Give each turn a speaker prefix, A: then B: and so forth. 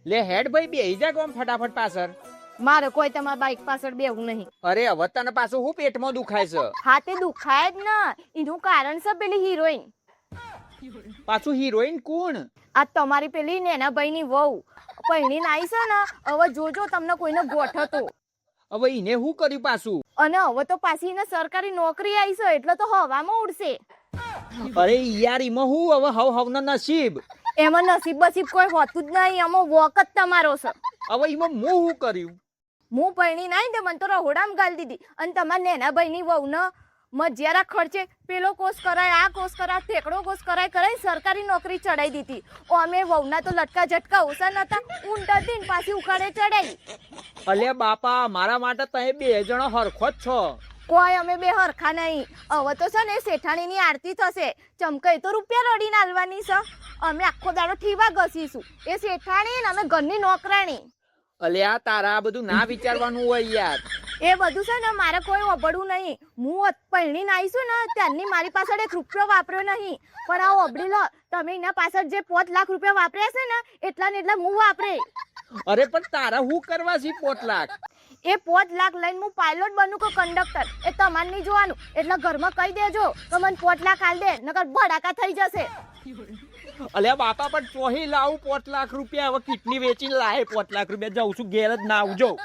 A: લે હેડ ભાઈ બેહી જા કોમ ફટાફટ પાછળ.
B: મારે કોઈ તમારા બાઈક પાછળ બેવું નહીં.
A: અરે હવે તને પાછું હું પેટમાં દુખાય છે?
B: હા તે દુખાય જ ને, એનું કારણ છે પેલી હિરોઈન.
A: પાછું હિરોઈન કોણ?
B: આ તમારી પેલી નેના ભાઈની વહુ પૈણીને આવી છે ને, હવે જોજો તમને કોઈને ગોઠતો.
A: હવે એને શું કર્યું પાછું?
B: અને હવે તો પાછી એને સરકારી નોકરી આવી છે એટલે તો હવામાં ઉડશે.
A: અરે યાર એમાં હું હવે હવના નસીબ.
B: એમાં નસીબ બસીબ કોઈ હોતું જ નહીં, એમાં વોક જ તમારો છે.
A: હવે એમાં હું શું કર્યું?
B: હું પૈણી નાઈ દે મને તો રહોડામાં ગાલી દીધી. અને તમારા નેના ભાઈની વહુને મજિયારા ખર્ચે પેલો કોર્સ કરાય, આ કોર્સ કરાય, ટેકડો કોર્સ કરાય સરકારી નોકરી ચડાઈ દીધી. અમે વહુના તો લટકા ઝટકા ઓછા નતા, ઊંટાથી ને પાછી ઉખાડે ચડાઈ.
A: અલ્યા બાપા, મારા માટે તમે બે જણો હરખો જ છો.
B: કોઈ અમે બે હરખા નહીં. હવે તો છે ને શેઠાણીની આરતી થશે. ચમકાઈ તો રૂપિયા રડીને આલવાની છે. અમે આખો દાડો ઠીવા ઘસીશું. એ શેઠાણી ને અમે ઘરની નોકરાણી.
A: અલ્યા તારા આ બધું ના વિચારવાનું હોય યાર.
B: એ બધું છે ને મારે કોઈ વબડવું નહીં. હું પૈણીને આવીશું ને ત્યારની મારી પાછળ 1 રૂપિયો વાપર્યો નહીં. પણ આ વબડી લો, તમે એના પાછળ જે 5 લાખ રૂપિયા વાપર્યા છે ને એટલા ને એટલા હું વાપરે.
A: અરે પણ તારા શું કરવા છે 5 લાખ?
B: એ 5 લાખ લઈને હું પાયલોટ બનું કે કંડક્ટર એ તમારે નહીં જોવાનું. એટલે ઘરમાં કહી દેજો કે મને 5 લાખ આલ દે, નકર ભડાકા થઈ જશે.
A: અલ્યા બાપા પણ ચોહી લાવું 5 લાખ રૂપિયા? હવે કિડની વેચીને લાય 5 લાખ રૂપિયા. જાઉં છું ઘેર જ ના આવજો.